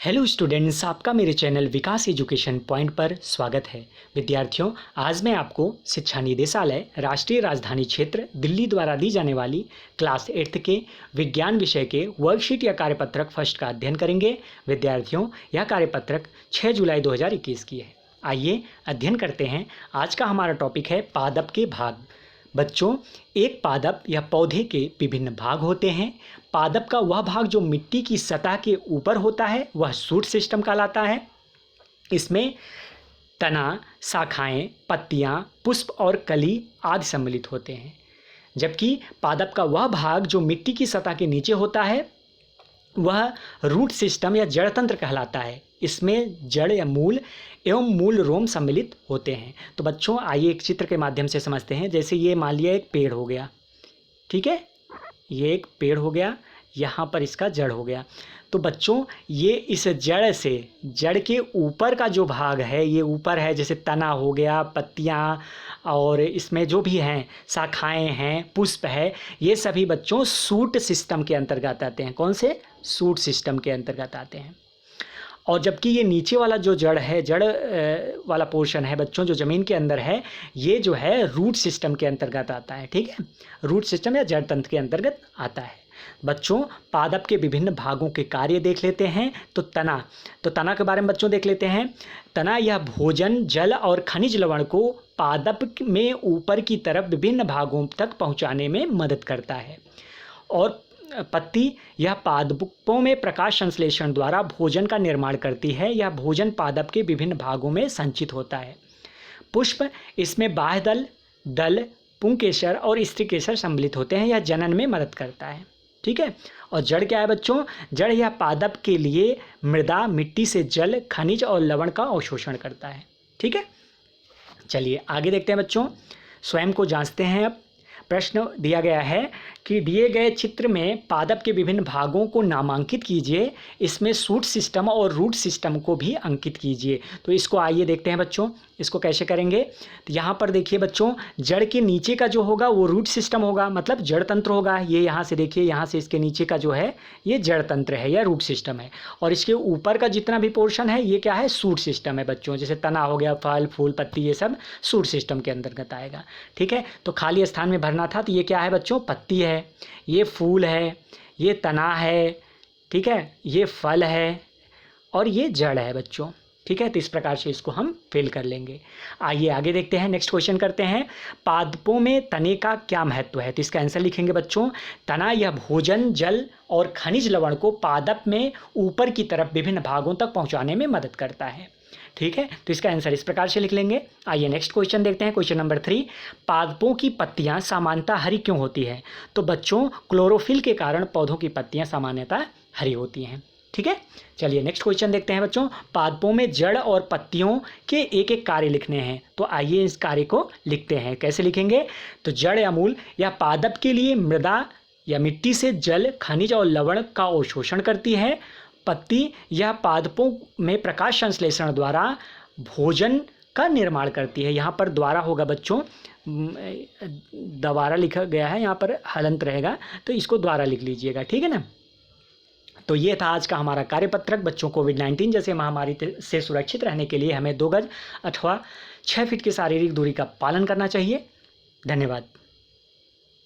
Hello students, आपका मेरे channel विकास education point पर स्वागत है। विद्यार्थियों, आज मैं आपको शिक्षा निदेशालय राष्ट्रीय राजधानी क्षेत्र दिल्ली द्वारा दी जाने वाली क्लास 8 के विज्ञान विषय के वर्कशीट या कार्यपत्रक फर्स्ट का अध्ययन करेंगे। विद्यार्थियों, यह कार्यपत्रक 6 जुलाई 2021 की है। आइए अध्ययन करते हैं। आज का हमारा टॉपिक है पादप के भाग। बच्चों, एक पादप या पौधे के विभिन्न भाग होते हैं। पादप का वह भाग जो मिट्टी की सतह के ऊपर होता है वह शूट सिस्टम कहलाता है। इसमें तना, शाखाएं, पत्तियां, पुष्प और कली आदि सम्मिलित होते हैं। जबकि पादप का वह भाग जो मिट्टी की सतह के नीचे होता है वह रूट सिस्टम या जड़ तंत्र कहलाता है। इसमें जड़ या मूल एवं मूल रोम सम्मिलित होते हैं। तो बच्चों, आइए एक चित्र के माध्यम से समझते हैं। जैसे ये मान लिया एक पेड़ हो गया, ठीक है, ये एक पेड़ हो गया, यहाँ पर इसका जड़ हो गया। तो बच्चों, ये इस जड़ से, जड़ के ऊपर का जो भाग है, ये ऊपर है, जैसे तना हो गया, पत्तियाँ और इसमें जो भी हैं, शाखाएं हैं, पुष्प है, ये सभी बच्चों शूट सिस्टम के अंतर्गत आते हैं। कौन से? शूट सिस्टम के अंतर्गत आते हैं। और जबकि ये नीचे वाला जो जड़ है, जड़ वाला पोर्शन है बच्चों, जो ज़मीन के अंदर है, ये जो है रूट सिस्टम के अंतर्गत आता है। ठीक है, रूट सिस्टम या जड़ तंत्र के अंतर्गत आता है। बच्चों, पादप के विभिन्न भागों के कार्य देख लेते हैं। तो तना के बारे में बच्चों देख लेते हैं। तना यह भोजन, जल और खनिज लवण को पादप में ऊपर की तरफ विभिन्न भागों तक पहुँचाने में मदद करता है। और पत्ती यह पादपों में प्रकाश संश्लेषण द्वारा भोजन का निर्माण करती है। यह भोजन पादप के विभिन्न भागों में संचित होता है। पुष्प, इसमें बाह्य दल, पुंकेसर और स्त्रीकेसर सम्मिलित होते हैं। यह जनन में मदद करता है। ठीक है। और जड़ क्या है बच्चों? जड़ यह पादप के लिए मृदा, मिट्टी से जल, खनिज और लवण का अवशोषण करता है। ठीक है, चलिए आगे देखते हैं बच्चों। स्वयं को जांचते हैं। अब प्रश्न दिया गया है कि दिए गए चित्र में पादप के विभिन्न भागों को नामांकित कीजिए। इसमें शूट सिस्टम और रूट सिस्टम को भी अंकित कीजिए। तो इसको आइए देखते हैं बच्चों, इसको कैसे करेंगे। तो यहाँ पर देखिए बच्चों, जड़ के नीचे का जो होगा वो रूट सिस्टम होगा, मतलब जड़ तंत्र होगा। ये यहाँ से देखिए, यहाँ से इसके नीचे का जो है ये जड़ तंत्र है या रूट सिस्टम है। और इसके ऊपर का जितना भी पोर्शन है ये क्या है? शूट सिस्टम है बच्चों। जैसे तना हो गया, फल, फूल, पत्ती, ये सब शूट सिस्टम के अंतर्गत आएगा। ठीक है, तो खाली स्थान में भरना था। तो ये क्या है बच्चों? पत्ती है, ये फूल है, ये तना है, ठीक है, ये फल है और ये जड़ है बच्चों। ठीक है, तो इस प्रकार से इसको हम फिल कर लेंगे। आइए आगे देखते हैं। नेक्स्ट क्वेश्चन करते हैं। पादपों में तने का क्या महत्व है? तो इसका आंसर लिखेंगे बच्चों। तना यह भोजन, जल और खनिज लवण को पादप में ऊपर की तरफ विभिन्न भागों तक पहुंचाने में मदद करता है। ठीक है, तो इसका आंसर इस प्रकार से लिख लेंगे। आइए नेक्स्ट क्वेश्चन देखते हैं। क्वेश्चन नंबर 3, पादपों की पत्तियां सामान्यतः हरी क्यों होती हैं? तो बच्चों, क्लोरोफिल के कारण पौधों की पत्तियां सामान्यतः हरी होती हैं। ठीक है, चलिए नेक्स्ट क्वेश्चन देखते हैं बच्चों। पादपों में जड़ और पत्तियों के एक एक कार्य लिखने हैं। तो आइए इस कार्य को लिखते हैं। कैसे लिखेंगे? तो जड़ या मूल या पादप के लिए मृदा या मिट्टी से जल, खनिज और लवण का अवशोषण करती है। पत्ती यह पादपों में प्रकाश संश्लेषण द्वारा भोजन का निर्माण करती है। यहाँ पर द्वारा होगा बच्चों, द्वारा लिखा गया है, यहाँ पर हलंत रहेगा, तो इसको द्वारा लिख लीजिएगा। ठीक है ना। तो ये था आज का हमारा कार्यपत्रक। बच्चों, कोविड-19 जैसे महामारी से सुरक्षित रहने के लिए हमें 2 गज अथवा 6 फीट की शारीरिक दूरी का पालन करना चाहिए। धन्यवाद।